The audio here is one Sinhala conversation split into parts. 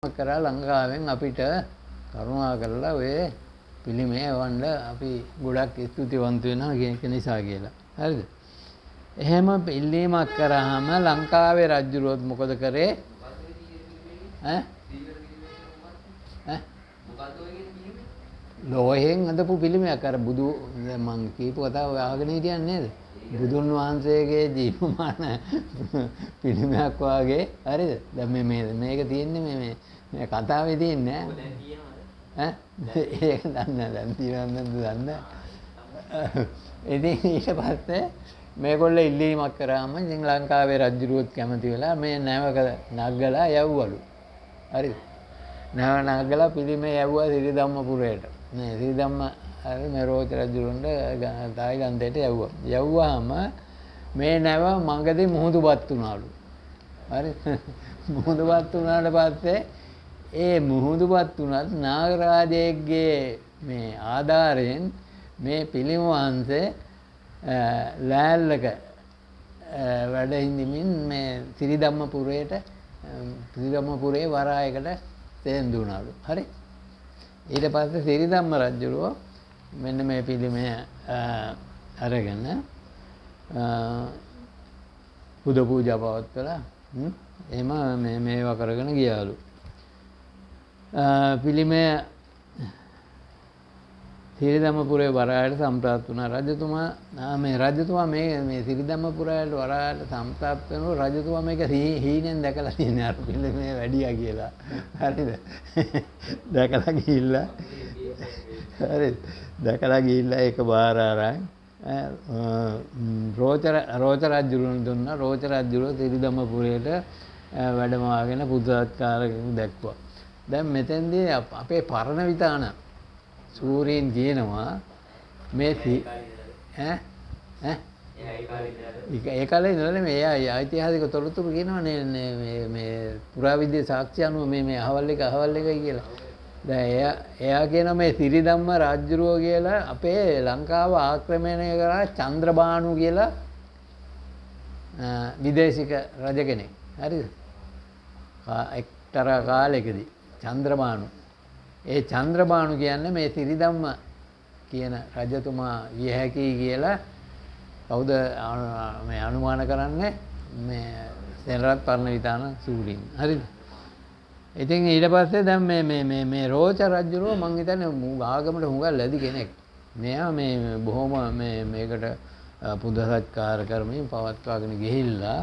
කරා ලංකාවෙන් අපිට කරුණා කරලා ඔය පිළිමය වන්න අපි ගොඩක් ස්තුතිවන්ත වෙනවා ඒක නිසා කියලා. හරිද? එහෙම ඉල්ලීමක් කරාම ලංකාවේ රජුරුවත් මොකද කරේ? ඈ? ලෝහෙන් හදපු පිළිමයක් අර බුදු මං කියපු කතාව අහගෙන හිටියන්නේ නේද? බුදුන් වහන්සේගේ ජීවමාන පිළිමයක් වාගේ හරිද? දැන් මේක තියෙන්නේ මේ කතාවේ තියෙන්නේ ඈ ඒක දන්නේ දැන් තියෙනවද දන්නේ ඉතින් ඊට පස්සේ මේගොල්ලෝ ඉල්ලීමක් කරාම ඉතින් ලංකාවේ රජුරුවත් කැමති වෙලා මේ නැවක නගලා යවුවලු හරිද නැව නගලා පිළිමේ යවුවා සිරිධම්මපුරයට මේ සිරිධම්ම මේ රෝච රජුරුන්ට තායිලන්තයට යවුවාම මේ නැව මඟදී මුහුදුපත් වුණාලු හරි මුහුදුපත් වුණාට පස්සේ ඒ මුහුදුපත් වුණත් නාගරාජයේ මේ ආධාරයෙන් මේ පිළිම වහන්සේ ලෑල්ලක වැඩ හිඳමින් මේ සිරිධම්මපුරේ වරායකට තේන්දු වුණාලු. හරි. ඊට පස්සේ සිරිධම්ම රජුරෝ මෙන්න මේ පිළිමය අරගෙන පුද පූජා පවත්වලා එහෙම මේවා කරගෙන ගියාලු. පිළිමය සිරිධම්මපුරේ වරායට සම්ප්‍රාප්ත වුණා. රජතුමා මේ සිරිධම්මපුරයට වරායට සම්ප්‍රාප්ත වෙනකොට රජතුමා මේක හීනෙන් දැකලා තියෙනවා අර පිළිමේ වැඩියා කියලා. හරිද? දැකලා ගිහිල්ලා හරිද? දැකලා ගිහිල්ලා ඒක බාර අරන් රෝච රජුරුන් දුන්නා. රෝච රජුරුව සිරිධම්මපුරේට වැඩමවාගෙන පුදසත්කාර දැක්වුවා. දැන් මෙතෙන්දී අපේ පරණ විතාන සූරීන් කියනවා මේ ඒ කාලේ ඉඳලා මේ ඓතිහාසික තොරතුරු කියනවානේ මේ පුරාවිද්‍යා සාක්ෂි අනුව මේ අහවල් එකයි කියලා. දැන් එයා කියනවා මේ සිරිධම්ම රාජ්‍යරුව කියලා අපේ ලංකාව ආක්‍රමණය කරා චන්ද්‍රබානු කියලා විදේශික රජ කෙනෙක්. හරිද? එක්තරා කාලයකදී චන්ද්‍රබානු ඒ චන්ද්‍රබානු කියන්නේ මේ සිරිධම්ම කියන රජතුමා විය හැකියි කියලා කවුද මේ අනුමාන කරන්නේ මේ සෙනරත් පරණ විතාන සූරීන්. හරිද? ඉතින් ඊට පස්සේ දැන් මේ රෝච රජුරෝ මං හිතන්නේ ආගමට හුඟක් ලැබි කෙනෙක්. මෙයා මේ බොහොම මේකට පුද සත්කාර කරමින් පවත්වාගෙන ගිහිල්ලා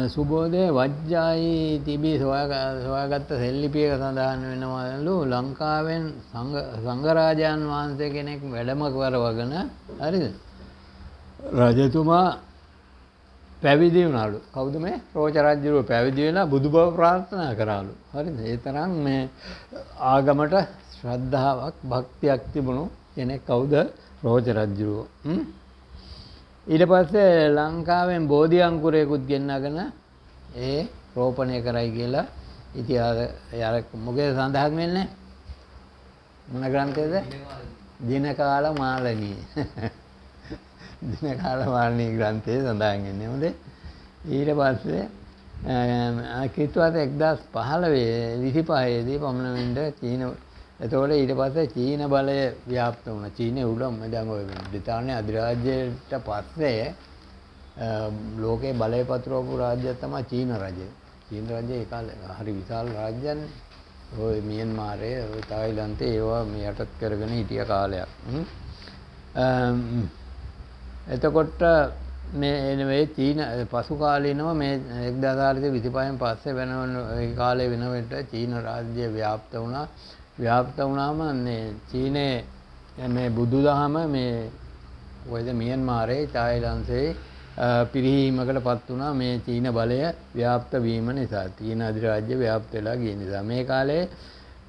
සුබෝධය වජ්ජායි තිබී සොයාගත්ත සෙල්ලිපියක සඳහන් වෙනවලු ලංකාවෙන් සංඝරාජාන් වහන්සේ කෙනෙක් වැඩම කරවගෙන හරිද රජතුමා පැවිදි වුණාලු. කවුද මේ? රෝච රජුව පැවිදි වෙලා බුදු බව ප්‍රාර්ථනා කරාලු. හරිද? ඒ තරම් මේ ආගමට ශ්‍රද්ධාවක් භක්තියක් තිබුණු කෙනෙක් කවුද? රෝච රජුව. ඊට පස්සේ ලංකාවෙන් බෝධි අංකුරයකුත් ගෙන්නගෙන ඒ රෝපණය කරයි කියලා ඉතිහාස මොකද සඳහන් වෙන්නේ? මොන ග්‍රන්ථයේද? දිනකාල මාලනී. දිනකාල මාලනී ග්‍රන්ථයේ සඳහන් වෙන්නේ. මොකද ඊට පස්සේ කිතුවත 1015 දී පමණ වෙන්න චීන එතකොට ඊට පස්සේ චීන බලය ව්‍යාප්ත වුණා. චීනේ උඩම දැන් ඔය බ්‍රිතාන්‍ය අධිරාජ්‍යයට පස්සේ ලෝකේ බලය පතුරවපු රාජ්‍යය තමයි චීන රජය. චීන රජය ඒ කාලේ හරි විශාල රාජ්‍යයන්. ඔය මියන්මාරයේ ඔය තායිලන්තේ ඒවා මේ යටත් කරගෙන හිටිය කාලයක්. එතකොට මේ චීන පසු කාලීනව මේ 1425න් පස්සේ වෙනවන ඒ කාලේ වෙනකොට චීන රාජ්‍ය ව්‍යාප්ත වුණා. ව්‍යාප්ත වුණාම මේ චීනේ මේ බුදුදහම මේ ඔයද මියන්මාරයේ තායිලන්තයේ පිරිහීමකටපත් වුණා මේ චීන බලය ව්‍යාප්ත වීම නිසා. චීන අධිරාජ්‍ය ව්‍යාප්ත වෙලා ගිය නිසා. මේ කාලේ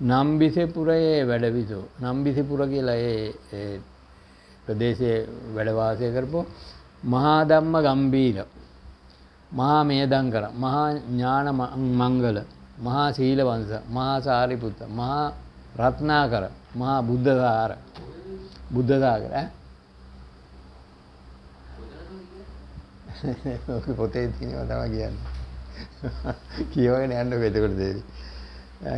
නම්බිසිපුරයේ වැඩවිසු නම්බිසිපුර කියලා ඒ ප්‍රදේශයේ වැඩ වාසය කරපු මහා ධම්ම ගම්බීර මහා මේදංකර මහා ඥාන මංගල මහා සීලවංශ මහා සාරිපුත්ත මහා රත්නාකර මහා බුද්ධසාගර ඔක පොතේ තියෙනවා තමයි කියන්නේ. කියවගෙන යන්නකො එතකොට තේරෙයි.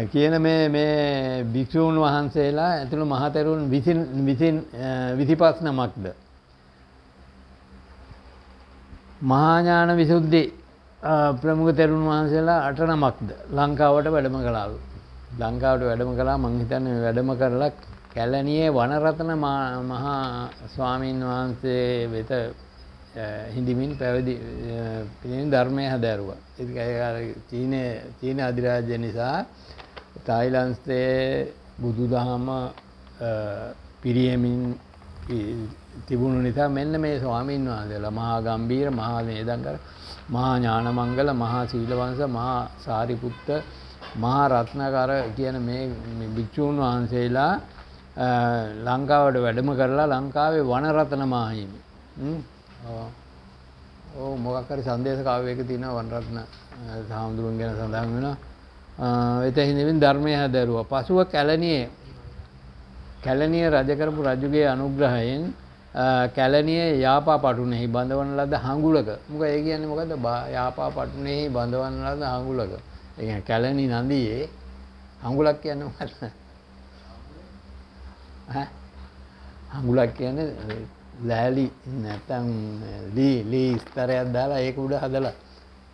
කියන මේ භික්ෂූන් වහන්සේලා ඇතුළු මහතෙරුන් 25 නමක්ද මහා ඥාන විසුද්ධි ප්‍රමුඛ තෙරුන් වහන්සේලා 8 නමක්ද ලංකාවට වැඩම කළාලු. ලංකාවට වැඩම කළා මං හිතන්නේ මේ වැඩම කරලා කැලණියේ වනරත්න මහා ස්වාමීන් වහන්සේ වෙත හිඳමින් පැවිදි පිළිමින් ධර්මය හැදෑරුවා. ඒක චීන අධිරාජ්‍ය නිසා තායිලන්තයේ බුදුදහම පිරියමින් තිබුණු නිසා මෙන්න මේ ස්වාමීන් වහන්සේලා මහා ගම්බීර, මහා නේදංකර, මහා ඥානමංගල, මහා සීලවංශ, මහා සාරිපුත්ත, මහා රත්නාකර කියන මේ භික්ෂූන් වහන්සේලා ලංකාවට වැඩම කරලා ලංකාවේ වනරත්න මාහිමි. මොකක් හරි සංදේශ කාව්‍යයක තියෙනවා වනරත්න සාමුදුරුන් ගැන සඳහන් වෙනවා. එතෙහිදීන් ධර්මය හැදෑරුවා. පසුව කැලණිය රජ කරපු රජුගේ අනුග්‍රහයෙන් කැලණියේ යාපා පටුනෙහි බඳවන ලද හඟුලක. මොකද ඒ කියන්නේ මොකද්ද? යාපා පටුනෙහි බඳවන ලද හඟුලක. ඒ කියන්නේ කැලණි නදියේ හඟුලක් කියන්නේ මොකද්ද? හඟුලක් කියන්නේ ලෑලි නැත්නම් ලී ස්තරයක් දාලා ඒක උඩ හදලා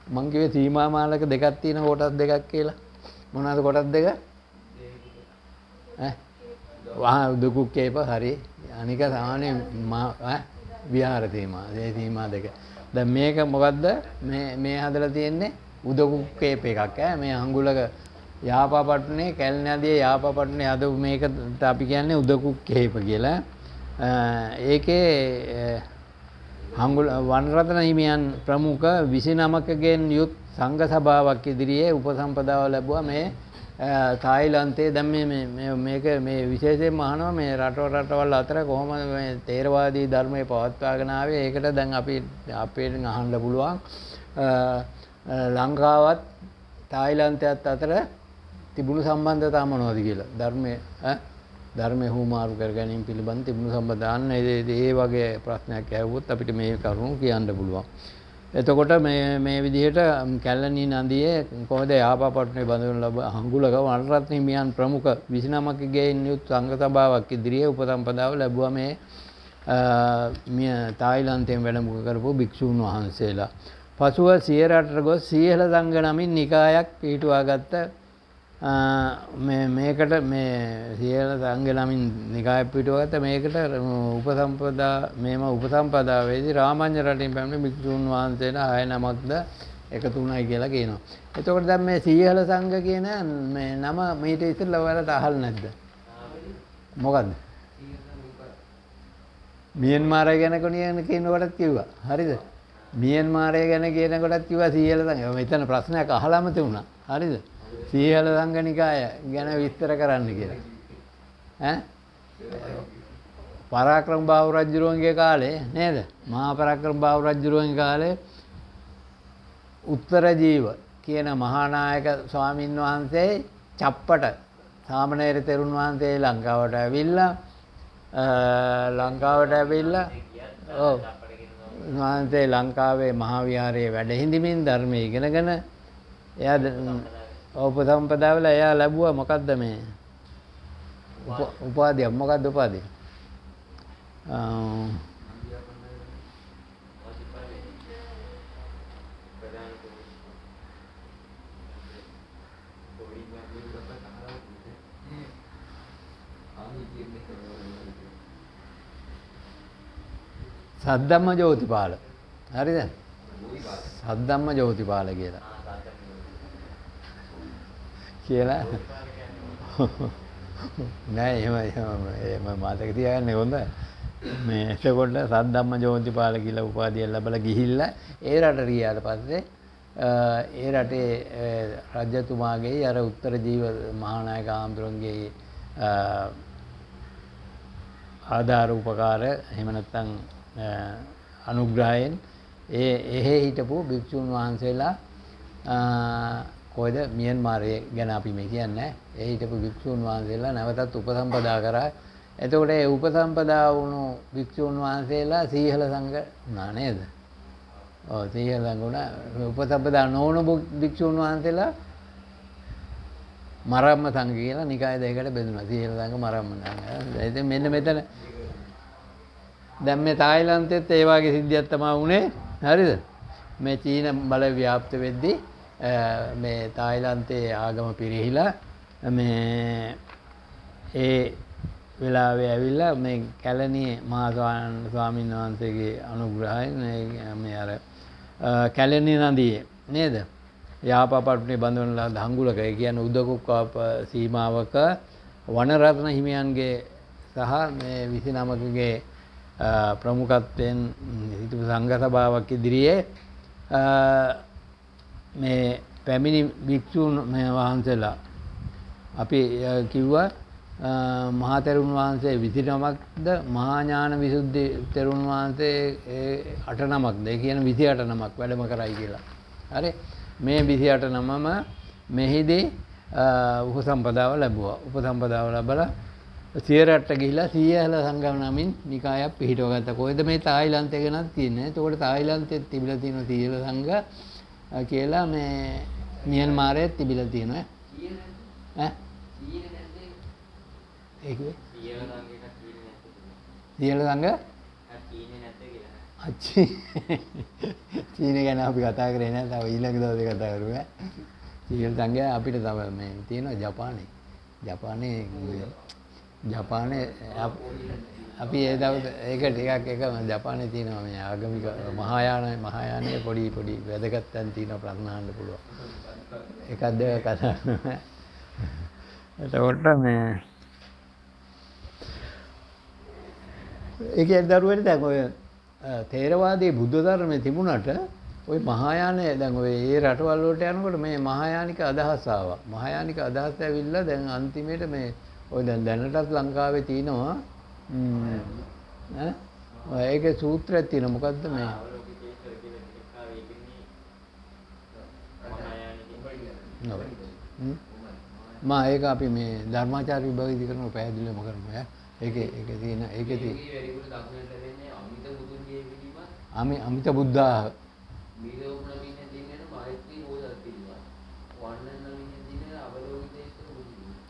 මං කිව්වේ සීමා මාලක දෙකක් තියෙන කොටස් දෙකක් කියලා. මොනවාද කොටස් දෙක? උදකුක්කේප හරි. අනික සාමාන්‍ය විහාර සීමා. ඒ සීමා දෙක. දැන් මේක මොකද්ද? මේ හදලා තියෙන්නේ උදකුක්කේප එකක්. මේ හඟුලක යාපාපට්ටුනේ කැලණි නදියේ යාපාපට්ටුනේ හදපු මේකට අපි කියන්නේ උදකුක්කේප කියලා. ඒකේ වනරත්න හිමියන් ප්‍රමුඛ 29කගෙන් යුත් සංඝ සභාවක් ඉදිරියේ උපසම්පදාව ලැබුවා. මේ තායිලන්තයේ දැන් මේක මේ විශේෂයෙන්ම අහනවා මේ රටවල් අතර කොහොමද මේ තේරවාදී ධර්මයේ පවත්වාගෙන ආවේ. ඒකට දැන් අපි අපේට අහන්න පුළුවන් ලංකාවත් තායිලන්තයත් අතර තිබුණු සම්බන්ධතා මොනවද කියලා. ධර්මයේ හුමාරු කර ගැනීම පිළිබඳ තිබුණු සම්බන්ධතාවයන් ඒ වගේ ප්‍රශ්නයක් ඇහුවොත් අපිට මේ කරුණු කියන්න පුළුවන්. එතකොට මේ විදිහට කැලණි නදියේ කොහොමද යාපාපට්ටුනේ බඳවන ලබ හඟුලක වනරත්න හිමියන් ප්‍රමුඛ 29කගෙන් යුත් සංඝ සභාවක් ඉදිරියේ උපසම්පදාව ලැබුවා මේ තායිලන්තයෙන් වැඩම කරපු භික්ෂූන් වහන්සේලා. පසුව සිය රටට ගොස් සීහල සංඝ නමින් නිකායක් පිහිටුවාගත්ත මේකට මේ සියල සංඝ නමින් නිකායක් පිටුවගත්ත මේකට උපසම්පදාවේදී රාමඤ්ඤ රටින් පැමිණි භික්ෂුන් වහන්සේලා 6 නමක්ද එකතු වුණයි කියලා කියනවා. එතකොට දැන් මේ සීහල සංඝ කියන මේ නම මීට ඉස්සෙල්ලා ඔයාලට අහලා නැද්ද? මොකද්ද? මියන්මාරය ගැන කියනකොටත් කිව්වා. හරිද? මියන්මාරය ගැන කියනකොටත් කිව්වා සීහල සංඝ. මෙතන ප්‍රශ්නයක් අහලාම තිබුණා. හරිද? සීහල සංඝනිකාය ගැන විස්තර කරන්න කියලා. පරාක්‍රම බාහු රජුරුවන්ගේ කාලේ නේද? මහා පරාක්‍රම බාහු රජුරුවන්ගේ කාලේ උත්තර ජීව කියන මහා නායක ස්වාමින් වහන්සේ චප්පට සාමණේර තෙරුන් වහන්සේ ලංකාවට ඇවිල්ලා ඔව් වහන්සේ ලංකාවේ මහා විහාරයේ වැඩ හිඳමින් ධර්මයේ ඉගෙනගෙන එයා උපසම්පදාවල එයා ලැබුවා මොකද්ද මේ උපාධිය. මොකද්ද උපාධිය? සද්ධම්ම ජෝතිපාල. හරිද? සද්ධම්ම ජෝතිපාල කියලා නෑ එහෙම මාතක තියාගන්නේ හොඳ. මේ එතකොට සද්ධම්ම ජෝතිපාල කියලා උපාධිය ලැබලා ගිහිල්ලා ඒ රටට ගියාට පස්සේ ඒ රටේ රජතුමාගේ අර උත්තර ජීව මහානායක ආම්දුරන්ගේ ආධාර උපකාර එහෙම නැත්නම් අනුග්‍රහයෙන් එහෙ හිටපු භික්ෂුන් වහන්සේලා කොයිද මියන්මාරයේ ගැන අපි මේ කියන්නේ. ඒ හිටපු භික්ෂුන් වහන්සේලා නැවතත් උපසම්පදා කරා. එතකොට ඒ උපසම්පදා වුණු භික්ෂුන් වහන්සේලා සීහල සංඝ වුණා නේද? ඔව් සීහල සංගුණ උපසම්පදා නොවුණු භික්ෂුන් වහන්සේලා මරම්ම සංඝ කියලා නිකාය දෙකකට බෙදුණා. සීහල සංඝ මරම්ම සංඝ. ඉතින් මෙන්න මෙතන දැන් මේ තායිලන්තෙත් ඒ වගේ සිද්ධියක් තමයි වුනේ. හරිද? මේ චීන බල ව්‍යාප්ත වෙද්දී මේ තායිලන්තයේ ආගම පිරිහිලා මේ ඒ වෙලාවේ ඇවිල්ලා මේ කැලණියේ මහා ස්වාමීන් වහන්සේගේ අනුග්‍රහයෙන් මේ අර කැලණි නදියේ නේද? යාපපට්ටුනේ බඳවන ලද හංගුලක ඒ කියන්නේ උදකුක්කාප සීමාවක වනරත්න හිමියන්ගේ සහ මේ 29කගේ ප්‍රමුඛත්වයෙන් හිටපු සංඝ සභාවක් ඉදිරියේ මේ පැමිණි භික්ෂුන් මේ වහන්සේලා අපි කිව්වා මහා තෙරුන් වහන්සේ 29ක්ද මහා ඥාන විසුද්ධි තෙරුන් වහන්සේ 8 නමක්ද ඒ කියන 28 නමක් වැඩම කරයි කියලා. හරි මේ 28 නමම මෙහිදී උපසම්පදාව ලැබුවා. උපසම්පදාව ලැබලා සියරට්ට ගිහිලා සීහල සංගම නමින් නිකායක් පිහිටව ගත්තා. කොහෙද මේ තායිලන්තේ ගැනත් තියෙන්නේ. ඒතකොට තායිලන්තෙත් තිබිලා තියෙන සීහල සංඝ කියලා මේ මියන්මාරයේ තිබිලා තියෙනවා. ඈ ඒකේ සීහල සංඝ අච්චි චීන ගැන අපි කතා කරේ නෑ. තව ඊළඟ දවසේ කතා කරමු. සීහල සංඝ අපිට තව මේ තියෙනවා ජපානයේ. ජපානයේ අපි ඒ දවස් ඒක ටිකක් එක ජපානයේ තියෙනවා මේ ආගමික මහායානයේ පොඩි වැදගත් තැන් තියෙනවා ප්‍රශ්න අහන්න පුළුවන්. එකක් දෙක කතා කරනවා. එතකොට මේ ඒකේ දරුවනේ දැන් ඔය තේරවාදී බුද්ධ ධර්මයේ තිබුණාට ওই මහායානය දැන් ඔය ඒ රටවල් වලට යනකොට මේ මහායානික අදහස් ආවා. මහායානික අදහස් ඇවිල්ලා දැන් අන්තිමේට මේ ඔය දැනටත් ලංකාවේ තියෙනවා ඈ ඒකේ සූත්‍රයක් තියෙනවා. මොකද්ද මේ මා ඒක අපි මේ ධර්මාචාර්ය විභාගයේදී කරන පැහැදිලිවම කරමු ඈ. ඒකේ තියෙන අමිත බුද්ධා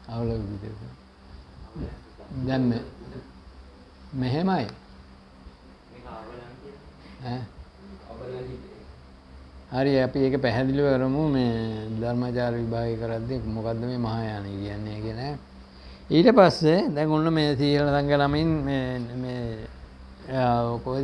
අවලෝකිතේ දැන් මෙහෙමයි හරි අපි ඒක පැහැදිලිව කරමු මේ ධර්මාචාර්ය විභාගය කරද්දී මොකද්ද මේ මහායාන කියන්නේ කියලා. ඊට පස්සේ දැන් ඔන්න මේ සීහල සංඝ නමින් මේ කොහෙද